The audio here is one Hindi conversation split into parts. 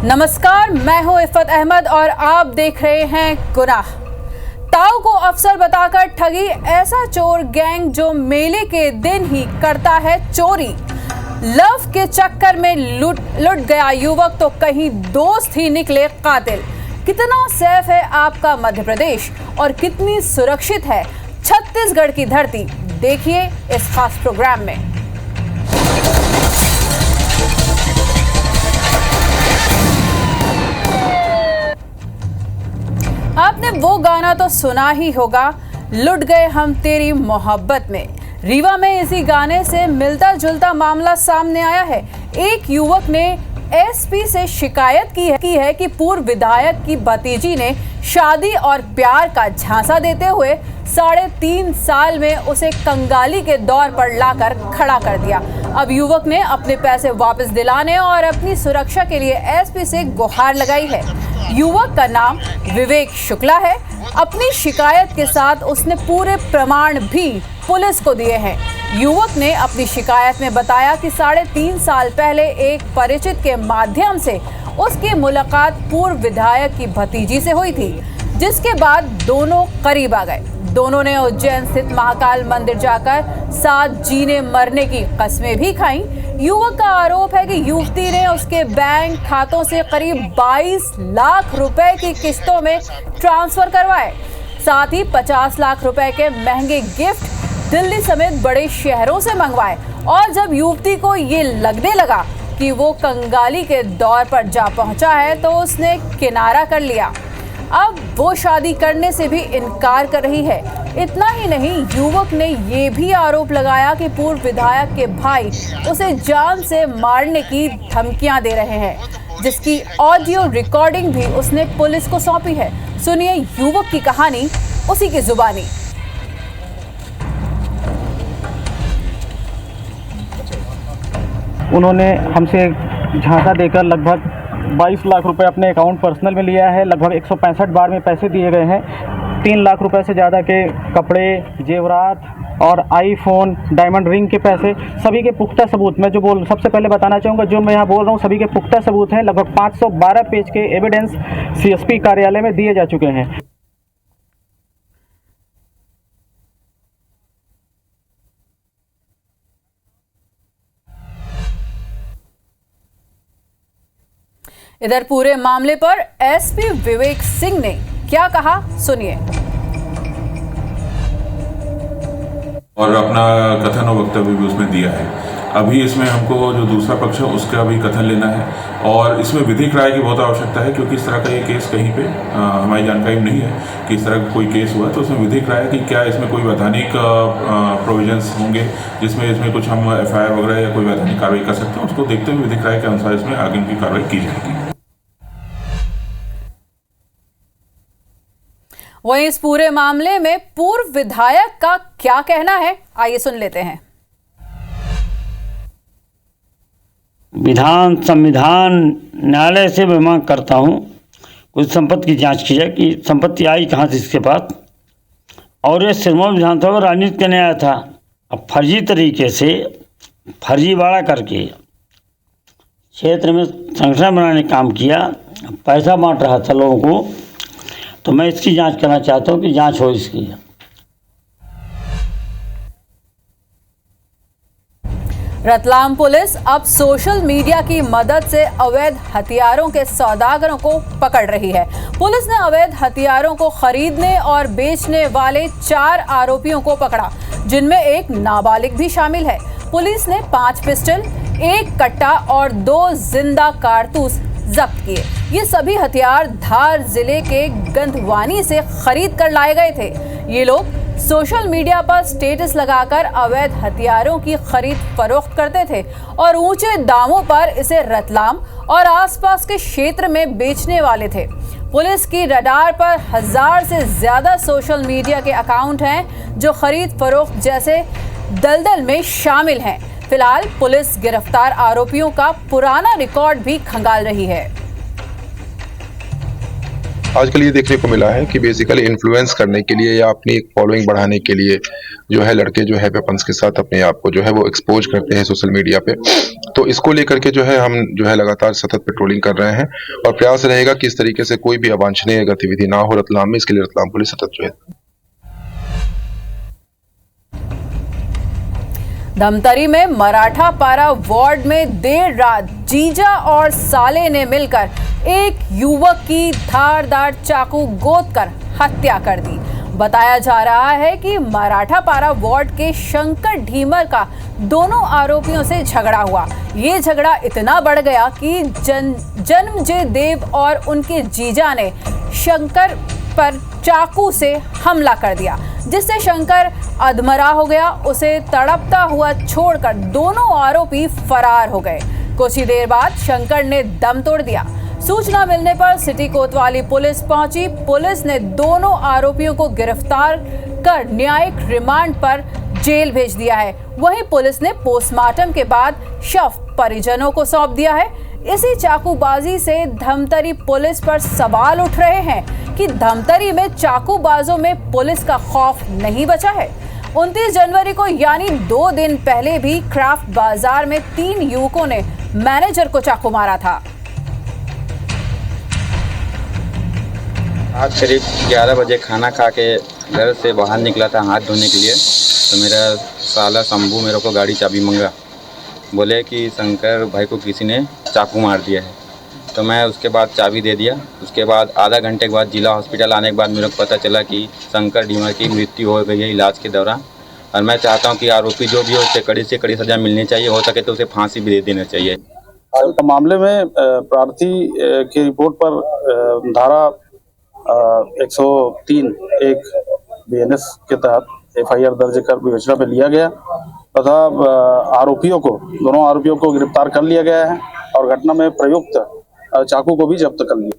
नमस्कार, मैं हूं इफ़त अहमद और आप देख रहे हैं गुनाह। ताऊ को अफसर बताकर ठगी ऐसा चोर गैंग जो मेले के दिन ही करता है चोरी। लव के चक्कर में लुट गया युवक तो कहीं दोस्त ही निकले कातिल। कितना सेफ है आपका मध्य प्रदेश और कितनी सुरक्षित है छत्तीसगढ़ की धरती, देखिए इस खास प्रोग्राम में। आपने वो गाना तो सुना ही होगा, लुट गए हम तेरी मोहब्बत में। रीवा में इसी गाने से मिलता जुलता मामला सामने आया है। एक युवक ने एसपी से शिकायत की है कि पूर्व विधायक की भतीजी ने शादी और प्यार का झांसा देते हुए 3.5 साल में उसे कंगाली के दौर पर लाकर खड़ा कर दिया। अब युवक ने अपने पैसे वापस दिलाने और अपनी सुरक्षा के लिए एसपी से गुहार लगाई है। युवक का नाम विवेक शुक्ला है। अपनी शिकायत के साथ उसने पूरे प्रमाण भी पुलिस को दिए हैं। युवक ने अपनी शिकायत में बताया कि 3.5 साल पहले एक परिचित के माध्यम से उसकी मुलाकात पूर्व विधायक की भतीजी से हुई थी, जिसके बाद दोनों करीब आ गए। दोनों ने उज्जैन स्थित महाकाल मंदिर जाकर साथ जीने मरने की कस्में भी खाईं। युवक का आरोप है कि युवती ने उसके बैंक खातों से करीब 22 लाख रुपए की किस्तों में ट्रांसफर करवाए। साथ ही 50 लाख रुपए के महंगे गिफ्ट दिल्ली समेत बड़े शहरों से मंगवाए। और जब युवती को ये लगने लगा कि वो कंगाली के दौर पर जा पहुंचा है तो उसने किनारा कर लिया। अब वो शादी करने से भी इनकार कर रही है। इतना ही नहीं, युवक ने ये भी आरोप लगाया कि पूर्व विधायक के भाई उसे जान से मारने की धमकियां दे रहे हैं, जिसकी ऑडियो रिकॉर्डिंग भी उसने पुलिस को सौंपी है। सुनिए युवक की कहानी उसी की जुबानी। उन्होंने हमसे झांसा देकर लगभग 22 लाख रुपए अपने अकाउंट पर्सनल में लिया है। लगभग 165 बार में पैसे दिए गए हैं। 3 लाख रुपए से ज़्यादा के कपड़े, जेवरात और आईफोन, डायमंड रिंग के पैसे, सभी के पुख्ता सबूत मैं सबसे पहले बताना चाहूँगा, जो मैं यहाँ बोल रहा हूँ सभी के पुख्ता सबूत हैं। लगभग 512 पेज के एविडेंस सीएसपी कार्यालय में दिए जा चुके हैं। इधर पूरे मामले पर एसपी विवेक सिंह ने क्या कहा, सुनिए। और अपना कथन और वक्तव्य भी उसमें दिया है। अभी इसमें हमको जो दूसरा पक्ष है उसका भी कथन लेना है और इसमें विधिक राय की बहुत आवश्यकता है, क्योंकि इस तरह का ये केस कहीं पे हमारी जानकारी में नहीं है कि इस तरह का कोई केस हुआ। तो उसमें विधिक राय कि क्या इसमें कोई वैधानिक प्रोविजंस होंगे जिसमें इसमें कुछ हम एफआईआर वगैरह या कोई वैधानिक कार्रवाई कर सकते हैं। उसको देखते हुए विधिक राय के अनुसार इसमें आगे की कार्रवाई की जाएगी। वहीं इस पूरे मामले में पूर्व विधायक का क्या कहना है, आइए सुन लेते हैं। संविधान न्यायालय से मैं मांग करता हूं कुछ संपत्ति की जांच की जाए कि संपत्ति आई कहां से इसके पास। और ये सिरमौर विधानसभा में राजनीति करने आया था। अब फर्जी तरीके से फर्जीवाड़ा करके क्षेत्र में संगठन बनाने काम किया, पैसा बांट रहा था लोगों को। तो मैं इसकी जांच करना चाहता हूं कि जांच हो इसकी। रतलाम पुलिस अब सोशल मीडिया की मदद से अवैध हथियारों के सौदागरों को पकड़ रही है। पुलिस ने अवैध हथियारों को खरीदने और बेचने वाले 4 आरोपियों को पकड़ा, जिनमें एक नाबालिग भी शामिल है। पुलिस ने 5 पिस्टल, 1 कट्टा और 2 जिंदा कारतूस जब्त किए। ये सभी हथियार धार जिले के गंधवानी से खरीद कर लाए गए थे। ये लोग सोशल मीडिया पर स्टेटस लगाकर अवैध हथियारों की खरीद फरोख्त करते थे और ऊंचे दामों पर इसे रतलाम और आसपास के क्षेत्र में बेचने वाले थे। पुलिस की रडार पर 1000 से ज्यादा सोशल मीडिया के अकाउंट हैं जो खरीद फरोख्त जैसे दलदल में शामिल हैं। फिलहाल पुलिस गिरफ्तार आरोपियों का पुराना रिकॉर्ड भी खंगाल रही है। आजकल ये देखने को मिला है कि बेसिकली इन्फ्लुएंस करने के लिए या अपनी एक फॉलोइंग बढ़ाने के लिए जो है लड़के जो है वेपन्स के साथ अपने आप को जो है वो एक्सपोज करते हैं सोशल मीडिया पे। तो इसको लेकर के जो है हम जो है लगातार सतत पेट्रोलिंग कर रहे हैं और प्रयास रहेगा कि इस तरीके से कोई भी अवांछनीय गतिविधि ना हो रतलाम में। इसके लिए रतलाम पुलिस सतत जो है धमतरी में मराठा पारा वार्ड में देर रात जीजा और साले ने मिलकर एक युवक की धारदार चाकू गोदकर हत्या कर दी। बताया जा रहा है कि मराठा पारा वार्ड के शंकर ढीमर का दोनों आरोपियों से झगड़ा हुआ। ये झगड़ा इतना बढ़ गया कि जन्मजय देव और उनके जीजा ने शंकर पर चाकू से हमला कर दिया, जिससे शंकर अधमरा हो गया। उसे तड़पता हुआ छोड़कर दोनों आरोपी फरार हो गए। कुछ ही देर बाद शंकर ने दम तोड़ दिया। सूचना मिलने पर सिटी कोतवाली पुलिस पहुंची। पुलिस ने दोनों आरोपियों को गिरफ्तार कर न्यायिक रिमांड पर जेल भेज दिया है। वहीं पुलिस ने पोस्टमार्टम के बाद शव परिजनों को सौंप दिया है। इसी चाकूबाजी से धमतरी पुलिस पर सवाल उठ रहे हैं कि धमतरी में चाकूबाजों में पुलिस का खौफ नहीं बचा है। 29 जनवरी को यानी 2 दिन पहले भी क्राफ्ट बाजार में 3 युवकों ने मैनेजर को चाकू मारा था। आज करीब 11 बजे खाना खा के घर से बाहर निकला था हाथ धोने के लिए, तो मेरा साला शंभू मेरे को गाड़ी चाबी मंगा, बोले कि शंकर भाई को किसी ने चाकू मार दिया है। तो मैं उसके बाद चाबी दे दिया। उसके बाद आधा घंटे के बाद जिला हॉस्पिटल आने के बाद मेरे को पता चला कि शंकर ढीमर की मृत्यु हो गई है इलाज के दौरान। और मैं चाहता हूं कि आरोपी जो भी हो उसे कड़ी से कड़ी सज़ा मिलनी चाहिए, हो सके तो उसे फांसी भी दे देना चाहिए। मामले में प्रार्थी की रिपोर्ट पर धारा 103 एक BNS के तहत FIR दर्ज कर विवेचना में लिया गया तथा दोनों आरोपियों को गिरफ्तार कर लिया गया है और घटना में प्रयुक्त चाकू को भी जब्त कर लिया।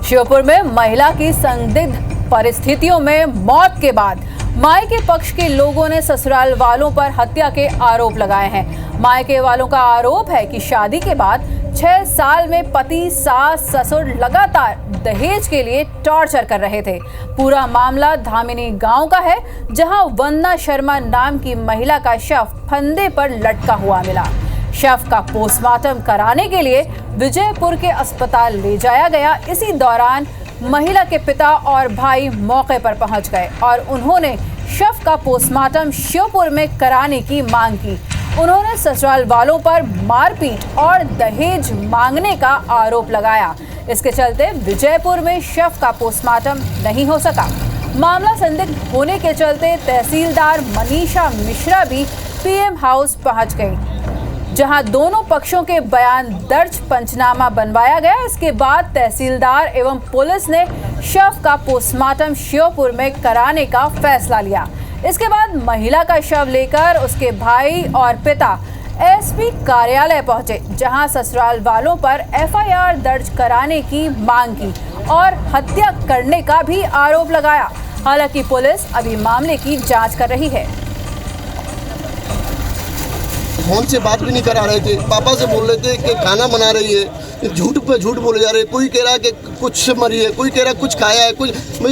श्योपुर में महिला की संदिग्ध परिस्थितियों में मौत के बाद मायके पक्ष के लोगों ने ससुराल वालों पर हत्या के आरोप लगाए हैं। मायके वालों का आरोप है कि शादी के बाद 6 साल में पति, सास, ससुर लगातार दहेज के लिए टॉर्चर कर रहे थे। पूरा मामला धामिनी गांव का है, जहां वंदना शर्मा नाम की महिला का शव फंदे पर लटका हुआ मिला। शव का पोस्टमार्टम कराने के लिए विजयपुर के अस्पताल ले जाया गया। इसी दौरान महिला के पिता और भाई मौके पर पहुंच गए और उन्होंने शव का पोस्टमार्टम श्योपुर में कराने की मांग की। उन्होंने ससुराल वालों पर मारपीट और दहेज मांगने का आरोप लगाया। इसके चलते विजयपुर में शव का पोस्टमार्टम नहीं हो सका। मामला संदिग्ध होने के चलते तहसीलदार मनीषा मिश्रा भी PM हाउस पहुंच गई, जहां दोनों पक्षों के बयान दर्ज पंचनामा बनवाया गया। इसके बाद तहसीलदार एवं पुलिस ने शव का पोस्टमार्टम श्योपुर में कराने का फैसला लिया। इसके बाद महिला का शव लेकर उसके भाई और पिता SP कार्यालय पहुंचे, जहां ससुराल वालों पर FIR दर्ज कराने की मांग की और हत्या करने का भी आरोप लगाया। हालांकि पुलिस अभी मामले की जांच कर रही है। फोन से बात भी नहीं करा रहे थे, पापा से बोल रहे थे कि खाना बना रही है, झूठ पे झूठ बोले जा रहे हैं। कोई कह रहा है कि कुछ से मरी है, कोई कह रहा है कुछ खाया है, कुछ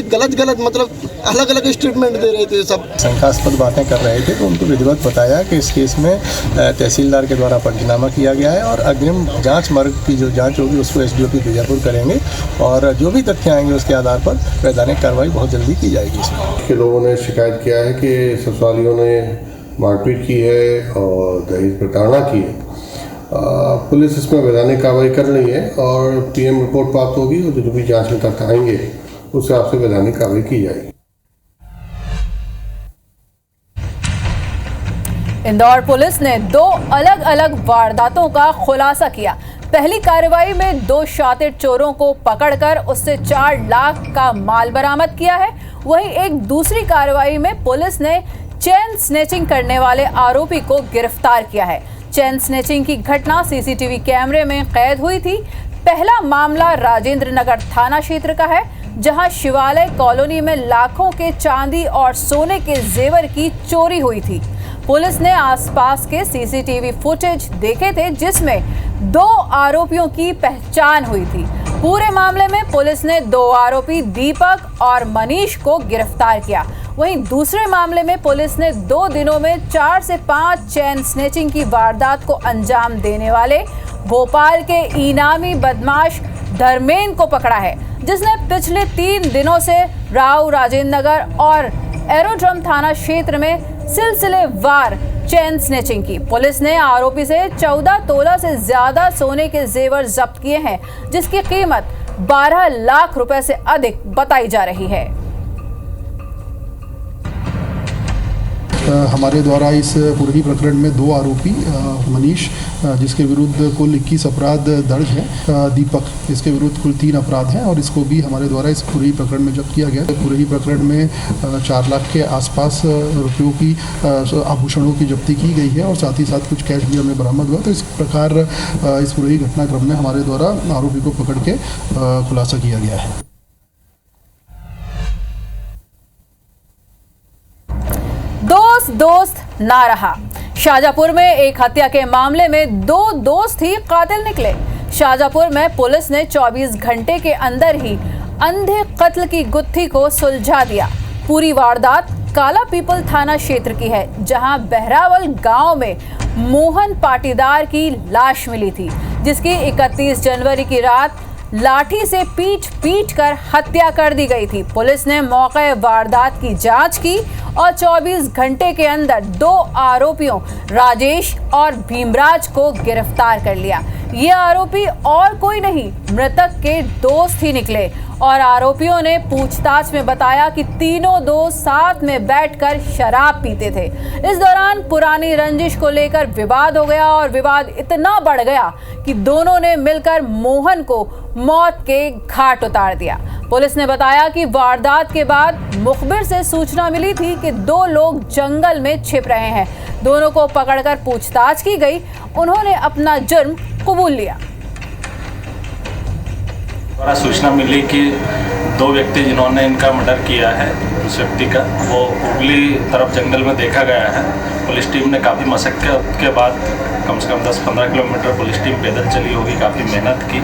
गलत मतलब अलग अलग स्टेटमेंट दे रहे थे। सब शंकास्पद बातें कर रहे थे, तो उनको विधिवत बताया कि इस केस में तहसीलदार के द्वारा पंचनामा किया गया है और अग्रिम जांच मार्ग की जो जांच होगी उसको SDOP बीजापुर करेंगे और जो भी तथ्य आएंगे उसके आधार पर वैधानिक कार्रवाई बहुत जल्दी की जाएगी। इसमें लोगों ने शिकायत किया है कि ससुरालियों ने मारपीट की है और दहेज प्रताड़ना की है। पुलिस इसमें वैधानिक कार्रवाई कर रही है और PM रिपोर्ट प्राप्त होगी और जो भी जांच में तथ्य आएंगे उस हिसाब से वैधानिक कार्रवाई की जाएगी। इंदौर पुलिस ने 2 अलग अलग वारदातों का खुलासा किया। पहली कार्रवाई में 2 शातिर चोरों को पकड़कर उससे 4 लाख का माल बरामद किया है। वहीं एक दूसरी कार्रवाई में पुलिस ने चेन स्नैचिंग करने वाले आरोपी को गिरफ्तार किया है। चेन स्नैचिंग की घटना CCTV कैमरे में कैद हुई थी। पहला मामला राजेंद्र नगर थाना क्षेत्र का है, जहां शिवालय कॉलोनी में लाखों के चांदी और सोने के जेवर की चोरी हुई थी। पुलिस ने आसपास के CCTV फुटेज देखे थे, जिसमें 2 आरोपियों की पहचान हुई थी। पूरे मामले में पुलिस ने 2 आरोपी दीपक और मनीष को गिरफ्तार किया। वहीं दूसरे मामले में पुलिस ने 2 दिनों में 4 से 5 चेन स्नैचिंग की वारदात को अंजाम देने वाले भोपाल के इनामी बदमाश धर्मेंद्र को पकड़ा है, जिसने पिछले 3 दिनों से राव राजेंद्र नगर और एरोड्रम थाना क्षेत्र में सिलसिलेवार चेन स्नैचिंग की। पुलिस ने आरोपी से 14 तोला से ज्यादा सोने के जेवर जब्त किए हैं, जिसकी कीमत 12 लाख रुपए से अधिक बताई जा रही है। हमारे द्वारा इस पूरे प्रकरण में 2 आरोपी मनीष जिसके विरुद्ध कुल 21 अपराध दर्ज है, दीपक इसके विरुद्ध कुल 3 अपराध हैं और इसको भी हमारे द्वारा इस पूरे प्रकरण में जब्त किया गया। पूरे प्रकरण में 4 लाख के आसपास रुपयों की आभूषणों की जब्ती की गई है और साथ ही साथ कुछ कैश भी हमें बरामद हुआ। तो इस प्रकार इस पूरे घटनाक्रम में हमारे द्वारा आरोपी को पकड़ के खुलासा किया गया है। दोस्त ना रहा। शाहजहांपुर में एक हत्या के मामले में 2 दोस्त ही कातिल निकले। शाहजहांपुर में पुलिस ने 24 घंटे के अंदर ही अंधे कत्ल की गुत्थी को सुलझा दिया। पूरी वारदात काला पीपल थाना क्षेत्र की है, जहां बहरावल गांव में मोहन पाटीदार की लाश मिली थी, जिसकी 31 जनवरी की रात लाठी से पीट कर हत्या कर दी गई थी। पुलिस ने मौके वारदात की जांच की और 24 घंटे के अंदर 2 आरोपियों राजेश और भीमराज को गिरफ्तार कर लिया। ये आरोपी और कोई नहीं, मृतक के दोस्त ही निकले और आरोपियों ने पूछताछ में बताया कि तीनों दोस्त साथ में बैठकर शराब पीते थे। इस दौरान पुरानी रंजिश को लेकर विवाद हो गया और विवाद इतना बढ़ गया कि दोनों ने मिलकर मोहन को मौत के घाट उतार दिया। पुलिस ने बताया कि वारदात के बाद मुखबिर से सूचना मिली थी कि 2 लोग जंगल में छिप रहे हैं। दोनों को पकड़कर पूछताछ की गई। उन्होंने अपना जुर्म कबूल लिया। सूचना मिली कि 2 व्यक्ति जिन्होंने इनका मर्डर किया है, उस व्यक्ति का वो उगली तरफ जंगल में देखा गया है। पुलिस टीम ने काफ़ी मशक्कत के बाद कम से कम 10-15 किलोमीटर पुलिस टीम पैदल चली होगी, काफ़ी मेहनत की।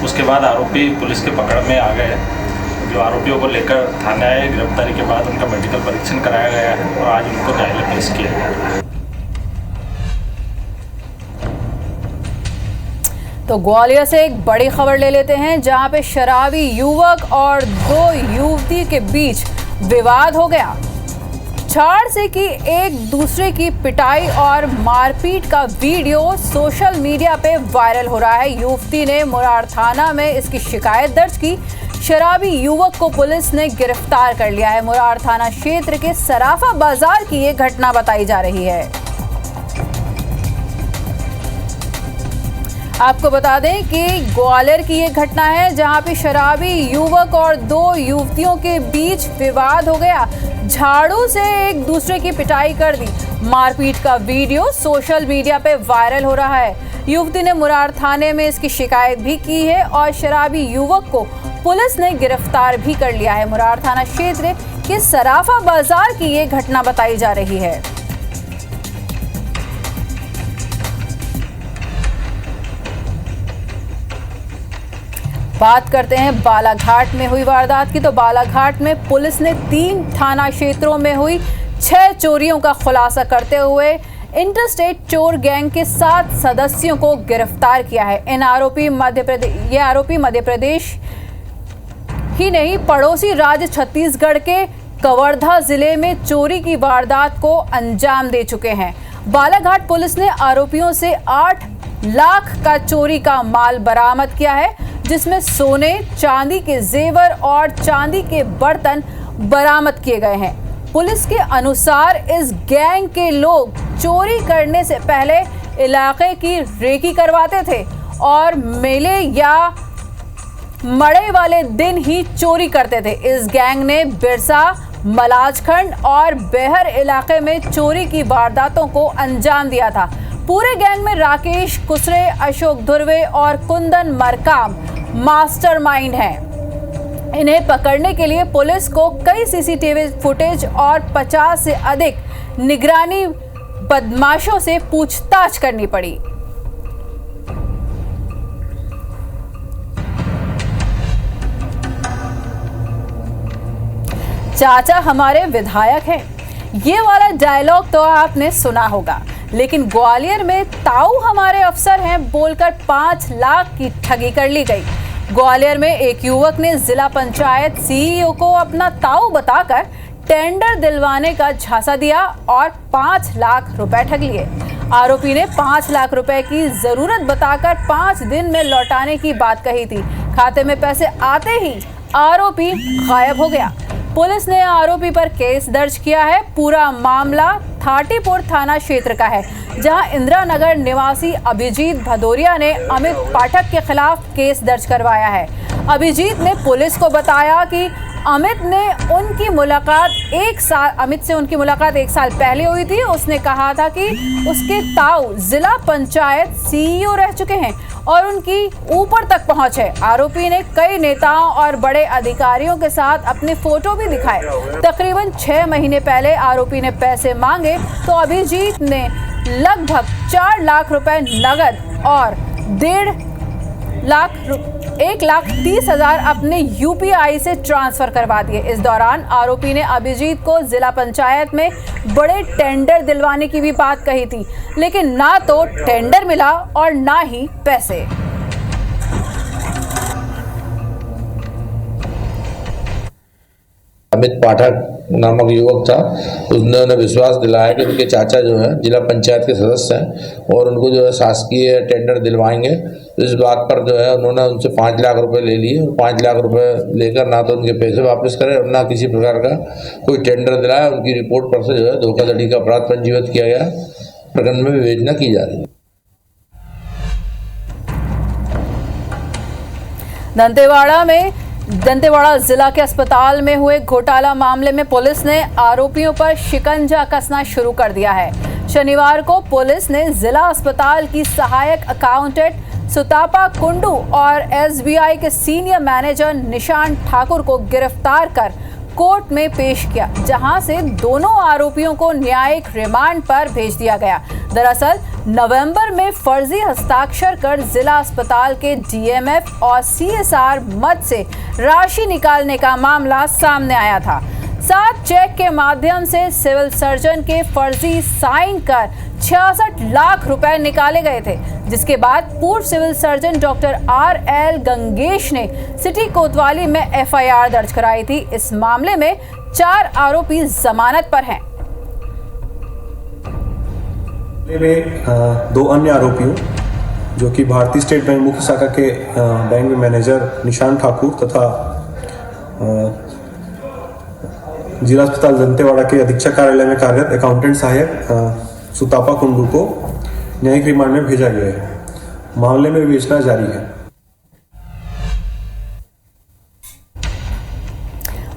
उसके बाद आरोपी पुलिस के पकड़ में आ गए। जो आरोपियों को लेकर थाने आए, गिरफ्तारी के बाद उनका मेडिकल परीक्षण कराया गया है और आज उनको न्यायालय पेश किया गया। तो ग्वालियर से एक बड़ी खबर ले लेते हैं, जहां पे शराबी युवक और 2 युवती के बीच विवाद हो गया। छाड़ से की एक दूसरे की पिटाई और मारपीट का वीडियो सोशल मीडिया पे वायरल हो रहा है। युवती ने मुरार थाना में इसकी शिकायत दर्ज की। शराबी युवक को पुलिस ने गिरफ्तार कर लिया है। मुरार थाना क्षेत्र के सराफा बाजार की ये घटना बताई जा रही है। आपको बता दें कि ग्वालियर की ये घटना है, जहां पे शराबी युवक और 2 युवतियों के बीच विवाद हो गया। झाड़ू से एक दूसरे की पिटाई कर दी। मारपीट का वीडियो सोशल मीडिया पे वायरल हो रहा है। युवती ने मुरार थाने में इसकी शिकायत भी की है और शराबी युवक को पुलिस ने गिरफ्तार भी कर लिया है। मुरार थाना क्षेत्र के सराफा बाजार की ये घटना बताई जा रही है। बात करते हैं बालाघाट में हुई वारदात की। तो बालाघाट में पुलिस ने 3 थाना क्षेत्रों में हुई 6 चोरियों का खुलासा करते हुए इंटरस्टेट चोर गैंग के 7 सदस्यों को गिरफ्तार किया है। ये आरोपी मध्य प्रदेश ही नहीं, पड़ोसी राज्य छत्तीसगढ़ के कवर्धा जिले में चोरी की वारदात को अंजाम दे चुके हैं। बालाघाट पुलिस ने आरोपियों से 8 लाख का चोरी का माल बरामद किया है, जिसमें सोने, चांदी के जेवर और चांदी के बर्तन बरामद किए गए हैं। पुलिस के अनुसार इस गैंग के लोग चोरी करने से पहले इलाके की रेकी करवाते थे और मेले या मड़े वाले दिन ही चोरी करते थे। इस गैंग ने बिरसा, मलाजखंड और बेहर इलाके में चोरी की वारदातों को अंजाम दिया था। पूरे गैंग में राकेश कुसरे, अशोक धुर्वे और कुंदन मरकाम मास्टरमाइंड हैं। इन्हें पकड़ने के लिए पुलिस को कई सीसीटीवी फुटेज और 50 से अधिक निगरानी बदमाशों से पूछताछ करनी पड़ी। चाचा हमारे विधायक हैं। ये वाला डायलॉग तो आपने सुना होगा, लेकिन ग्वालियर में ताऊ हमारे अफसर हैं बोलकर 5 लाख की ठगी कर ली गई। ग्वालियर में एक युवक ने जिला पंचायत सीईओ को अपना ताऊ बताकर टेंडर दिलवाने का झांसा दिया और 5 लाख रुपए ठग लिए। आरोपी ने 5 लाख रुपए की जरूरत बताकर 5 दिन में लौटाने की बात कही थी। खाते में पैसे आते ही आरोपी गायब हो गया। पुलिस ने आरोपी पर केस दर्ज किया है। पूरा मामला थाटीपुर थाना क्षेत्र का है, जहां इंदिरा नगर निवासी अभिजीत भदौरिया ने अमित पाठक के खिलाफ केस दर्ज करवाया है। अभिजीत ने पुलिस को बताया कि अमित से उनकी मुलाकात 1 साल पहले हुई थी। उसने कहा था कि उसके ताऊ जिला पंचायत सीईओ रह चुके हैं और उनकी ऊपर तक पहुंच है। आरोपी ने कई नेताओं और बड़े अधिकारियों के साथ अपने फोटो भी दिखाए। तकरीबन 6 महीने पहले आरोपी ने पैसे मांगे तो अभिजीत ने लगभग 4 लाख रुपए नगद और 1,30,000 अपने यूपीआई से ट्रांसफर करवा दिए। इस दौरान आरोपी ने अभिजीत को जिला पंचायत में बड़े टेंडर दिलवाने की भी बात कही थी, लेकिन ना तो टेंडर मिला और ना ही पैसे। अमित पाठक नामक युवक था, उसने उन्हें विश्वास दिलाया कि उनके चाचा जो है जिला पंचायत के सदस्य हैं और उनको जो है शासकीय टेंडर दिलवाएंगे। इस बात पर जो है उन्होंने उनसे 5 लाख रुपए ले लिए और 5 लाख रुपए लेकर ना तो उनके पैसे वापस करे और ना किसी प्रकार का कोई टेंडर दिलाया। उनकी रिपोर्ट पर से जो है धोखाधड़ी का अपराध पंजीबद्ध किया गया। प्रकरण में विवेचना की जा रही है। दंतेवाड़ा जिला के अस्पताल में हुए घोटाला मामले में पुलिस ने आरोपियों पर शिकंजा कसना शुरू कर दिया है। शनिवार को पुलिस ने जिला अस्पताल की सहायक अकाउंटेंट सुतापा कुंडू और एसबीआई के सीनियर मैनेजर निशान ठाकुर को गिरफ्तार कर कोर्ट में पेश किया, जहां से दोनों आरोपियों को न्यायिक रिमांड पर भेज दिया गया। दरअसल नवंबर में फर्जी हस्ताक्षर कर जिला अस्पताल के डीएमएफ और सीएसआर मद से राशि निकालने का मामला सामने आया था। 7 चेक के माध्यम से सिविल सर्जन के फर्जी साइन कर 66 लाख रुपए निकाले गए थे, जिसके बाद पूर्व civil surgeon doctor RL Gangesh ने सिटी कोतवाली में एफआईआर दर्ज कराई थी। इस मामले में 4 आरोपी जमानत पर हैं। में 2 अन्य आरोपियों जो कि भारतीय स्टेट बैंक मुख्य शाखा के बैंक में मैनेजर निशान ठाकुर तथा जिला अस्पताल दंतेवाड़ा के अधीक्षक कार्यालय में कार्यरत अकाउंटेंट सहायक सुतापा कुंडू को न्यायिक रिमांड में भेजा गया है। मामले में विवेचना जारी है।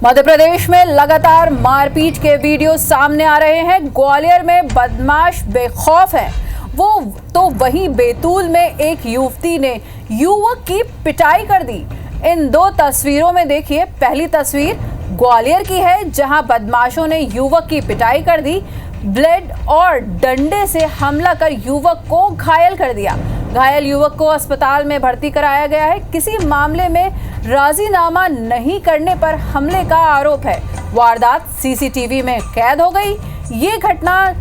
मध्य प्रदेश में लगातार मारपीट के वीडियो सामने आ रहे हैं। ग्वालियर में बदमाश बेखौफ हैं, वो तो वहीं बैतूल में एक युवती ने युवक की पिटाई कर दी। इन 2 तस्वीरों में देखिए, पहली तस्वीर ग्वालियर की है, जहां बदमाशों ने युवक की पिटाई कर दी। ब्लेड और डंडे से हमला कर युवक को घायल कर दिया। घायल युवक को अस्पताल में भर्ती कराया गया है। किसी मामले में राजीनामा नहीं करने पर हमले का आरोप है। वारदात सीसीटीवी में कैद हो गई। ये घटना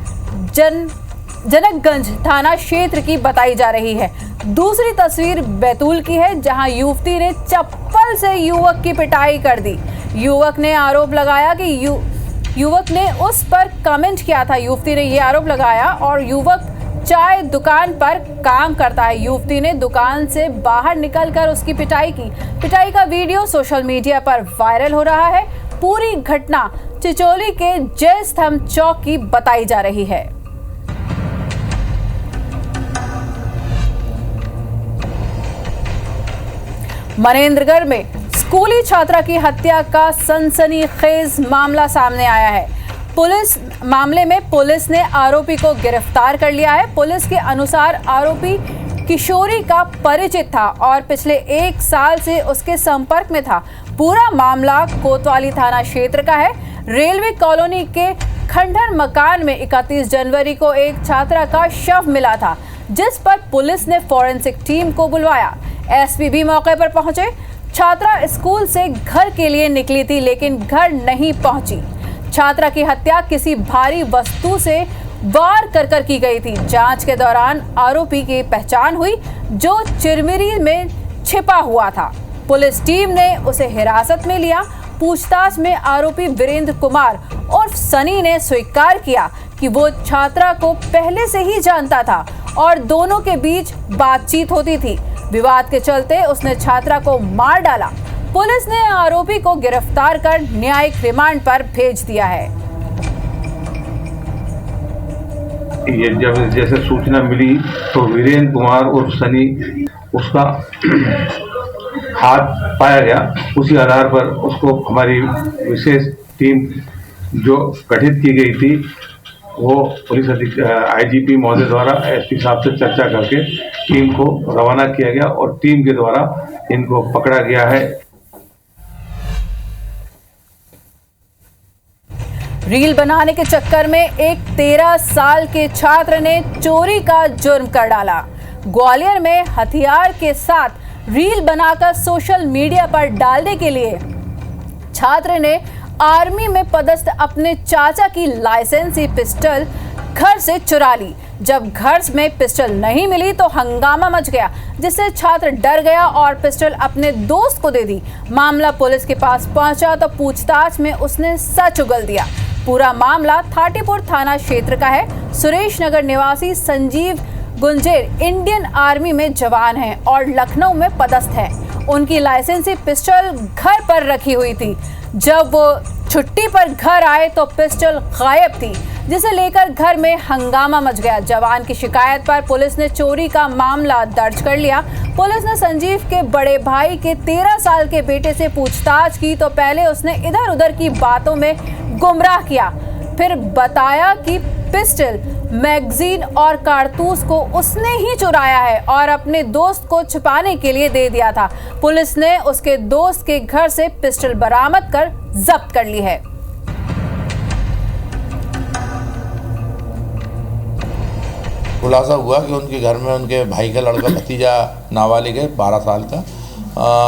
जनकगंज थाना क्षेत्र की बताई जा रही है। दूसरी तस्वीर बैतूल की है, जहां युवती ने चप्पल से युवक की पिटाई कर दी। युवक ने आरोप लगाया कि युवक ने उस पर कमेंट किया था। युवती ने यह आरोप लगाया और युवक चाय दुकान पर काम करता है। युवती ने दुकान से बाहर निकलकर उसकी पिटाई की। पिटाई का वीडियो सोशल मीडिया पर वायरल हो रहा है। पूरी घटना चिचोली के जय स्तंभ चौक की बताई जा रही है। मनेंद्रगढ़ में स्कूली छात्रा की हत्या का सनसनीखेज मामला सामने आया है। मामले में पुलिस ने आरोपी को गिरफ्तार कर लिया है। पुलिस के अनुसार आरोपी किशोरी का परिचित था और पिछले 1 साल से उसके संपर्क में था। पूरा मामला कोतवाली थाना क्षेत्र का है। रेलवे कॉलोनी के खंडहर मकान में 31 जनवरी को एक छात्रा का शव मिला था, जिस पर पुलिस ने फॉरेंसिक टीम को बुलवाया। एसपी भी मौके पर पहुंचे। छात्रा स्कूल से घर के लिए निकली थी लेकिन घर नहीं पहुंची। छात्रा की हत्या किसी भारी वस्तु से वार कर की गई थी। जांच के दौरान आरोपी की पहचान हुई जो चिरमिरी में छिपा हुआ था। पुलिस टीम ने उसे हिरासत में लिया। पूछताछ में आरोपी वीरेंद्र कुमार और सनी ने स्वीकार किया कि वो छात्रा को पहले से ही जानता था और दोनों के बीच बातचीत होती थी। विवाद के चलते उसने छात्रा को मार डाला। पुलिस ने आरोपी को गिरफ्तार कर न्यायिक रिमांड पर भेज दिया है। ये जब जैसे सूचना मिली तो वीरेंद्र कुमार और सनी उसका हाथ पाया गया। उसी आधार पर उसको हमारी विशेष टीम जो गठित की गई थी वो पुलिस आईजीपी महोदय द्वारा एसपी साहब से चर्चा करके टीम को रवाना किया गया और टीम के द्वारा इनको पकड़ा गया है। रील बनाने के चक्कर में एक 13 साल के छात्र ने चोरी का जुर्म कर डाला। ग्वालियर में हथियार के साथ रील बनाकर सोशल मीडिया पर डालने के लिए छात्र ने आर्मी में पदस्थ अपने चाचा की लाइसेंसी पिस्टल घर से चुरा ली। जब घर में पिस्टल नहीं मिली तो हंगामा मच गया, जिससे छात्र डर गया और पिस्टल अपने दोस्त को दे दी। मामला पुलिस के पास पहुंचा तो पूछताछ में उसने सच उगल दिया। पूरा मामला थाटीपुर थाना क्षेत्र का है। सुरेश नगर निवासी संजीव गुंजेर इंडियन आर्मी में जवान हैं और लखनऊ में पदस्थ हैं। उनकी लाइसेंसी पिस्टल घर पर रखी हुई थी। जब वो छुट्टी पर घर आए तो पिस्टल गायब थी, जिसे लेकर घर में हंगामा मच गया। जवान की शिकायत पर पुलिस ने चोरी का मामला दर्ज कर लिया। पुलिस ने संजीव के बड़े भाई के 13 साल के बेटे से पूछताछ की तो पहले उसने इधर उधर की बातों में गुमराह किया, फिर बताया कि पिस्टल, मैगजीन और कारतूस को उसने ही चुराया है और अपने दोस्त को छिपाने के लिए दे दिया था। पुलिस ने उसके दोस्त के घर से पिस्टल बरामद कर जब्त कर ली है। खुलासा हुआ कि उनके घर में उनके भाई का लड़का भतीजा नाबालिग है 12 साल का,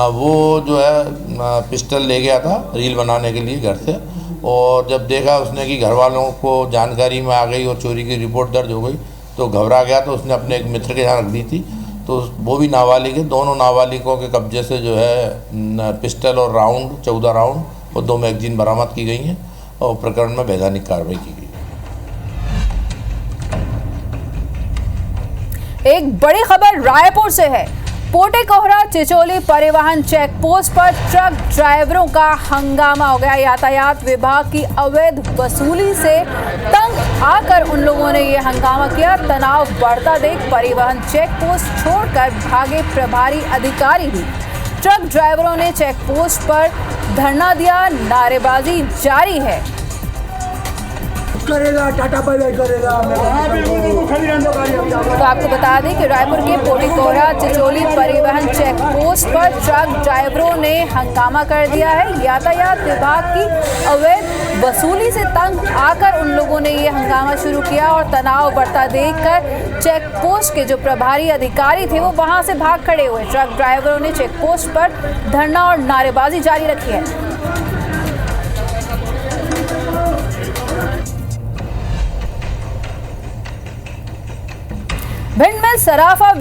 वो जो है पिस्टल ले गया था रील बनाने के लिए घर से, और जब देखा उसने कि घर वालों को जानकारी में आ गई और चोरी की रिपोर्ट दर्ज हो गई तो घबरा गया, तो उसने अपने एक मित्र के यहाँ रख दी थी। तो वो भी नाबालिग है। दोनों नाबालिगों के कब्जे से जो है पिस्टल और राउंड 14 राउंड और 2 मैगजीन बरामद की गई हैं और प्रकरण में वैधानिक कार्रवाई की गई। एक बड़ी खबर रायपुर से है। पोटे कोहरा चिचोली परिवहन चेक पोस्ट पर ट्रक ड्राइवरों का हंगामा हो गया। यातायात विभाग की अवैध वसूली से तंग आकर उन लोगों ने ये हंगामा किया। तनाव बढ़ता देख परिवहन चेक पोस्ट छोड़कर भागे प्रभारी अधिकारी भी। ट्रक ड्राइवरों ने चेक पोस्ट पर धरना दिया, नारेबाजी जारी है। करेगा टाटा बाय करेगा। तो आपको बता दें कि रायपुर के पोटे कोहरा चिचोली परिवहन चेक पोस्ट पर ट्रक ड्राइवरों ने हंगामा कर दिया है। यातायात विभाग की अवैध वसूली से तंग आकर उन लोगों ने ये हंगामा शुरू किया और तनाव बढ़ता देखकर चेक पोस्ट के जो प्रभारी अधिकारी थे वो वहां से भाग खड़े हुए। ट्रक ड्राइवरों ने चेक पोस्ट पर धरना और नारेबाजी जारी रखी है। भिंड में सराफा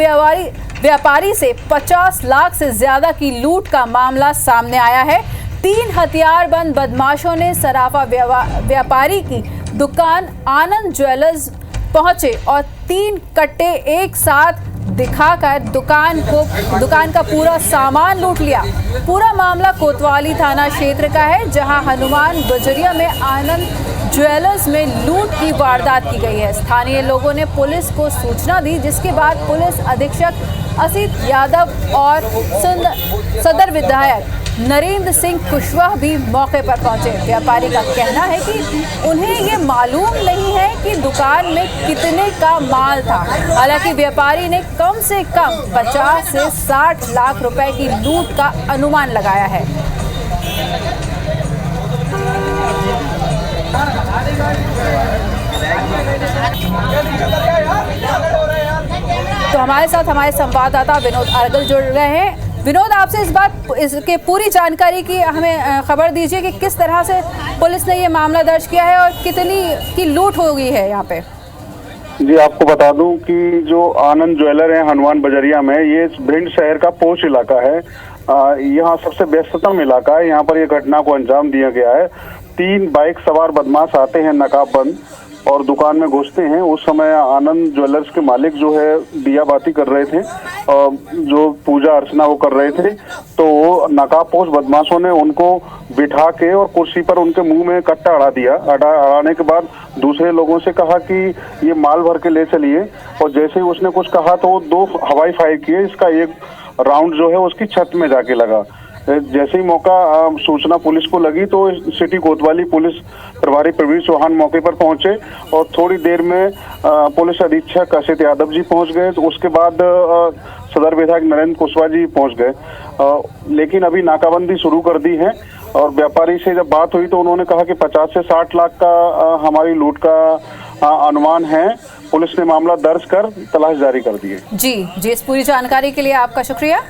व्यापारी से 50 लाख से ज्यादा की लूट का मामला सामने आया है। 3 हथियारबंद बदमाशों ने सराफा व्यापारी की दुकान आनंद ज्वेलर्स पहुंचे और 3 कट्टे एक साथ दिखाकर दुकान का पूरा सामान लूट लिया। पूरा मामला कोतवाली थाना क्षेत्र का है, जहां हनुमान गुजरिया में आनंद ज्वेलर्स में लूट की वारदात की गई है। स्थानीय लोगों ने पुलिस को सूचना दी, जिसके बाद पुलिस अधीक्षक असित यादव और सदर विधायक नरेंद्र सिंह कुशवाहा भी मौके पर पहुंचे। व्यापारी का कहना है कि उन्हें ये मालूम नहीं है कि दुकान में कितने का माल था। हालांकि व्यापारी ने कम से कम 50 से 60 लाख रुपए की लूट का अनुमान लगाया है। तो हमारे साथ हमारे संवाददाता विनोद अर्गल जुड़ रहे हैं। विनोद, आपसे इसके पूरी जानकारी की हमें खबर दीजिए कि किस तरह से पुलिस ने ये मामला दर्ज किया है और कितनी की लूट हो गई है यहाँ पे। जी, आपको बता दूं कि जो आनंद ज्वेलर है हनुमान बजरिया में, ये भिंड शहर का पोश इलाका है। यहाँ सबसे व्यस्ततम इलाका है। यहाँ पर ये घटना को अंजाम दिया गया है। 3 बाइक सवार बदमाश आते हैं नकाबबंद और दुकान में घुसते हैं। उस समय आनंद ज्वेलर्स के मालिक जो है दिया बाती कर रहे थे और जो पूजा अर्चना वो कर रहे थे, तो वो नकाबपोश बदमाशों ने उनको बिठा के और कुर्सी पर उनके मुंह में कट्टा अड़ा दिया। अड़ाने के बाद दूसरे लोगों से कहा कि ये माल भर के ले चलिए, और जैसे ही उसने कुछ कहा तो 2 हवाई फायर किए। इसका एक राउंड जो है उसकी छत में जाके लगा। जैसे ही मौका सूचना पुलिस को लगी तो सिटी कोतवाली पुलिस प्रभारी प्रवीण चौहान मौके पर पहुंचे और थोड़ी देर में पुलिस अधीक्षक असित यादव जी पहुंच गए। तो उसके बाद सदर विधायक नरेंद्र कुशवाहा जी पहुंच गए। लेकिन अभी नाकाबंदी शुरू कर दी है और व्यापारी से जब बात हुई तो उन्होंने कहा कि 50 से 60 लाख का हमारी लूट का अनुमान है। पुलिस ने मामला दर्ज कर तलाश जारी कर दी है। जी, इस पूरी जानकारी के लिए आपका शुक्रिया।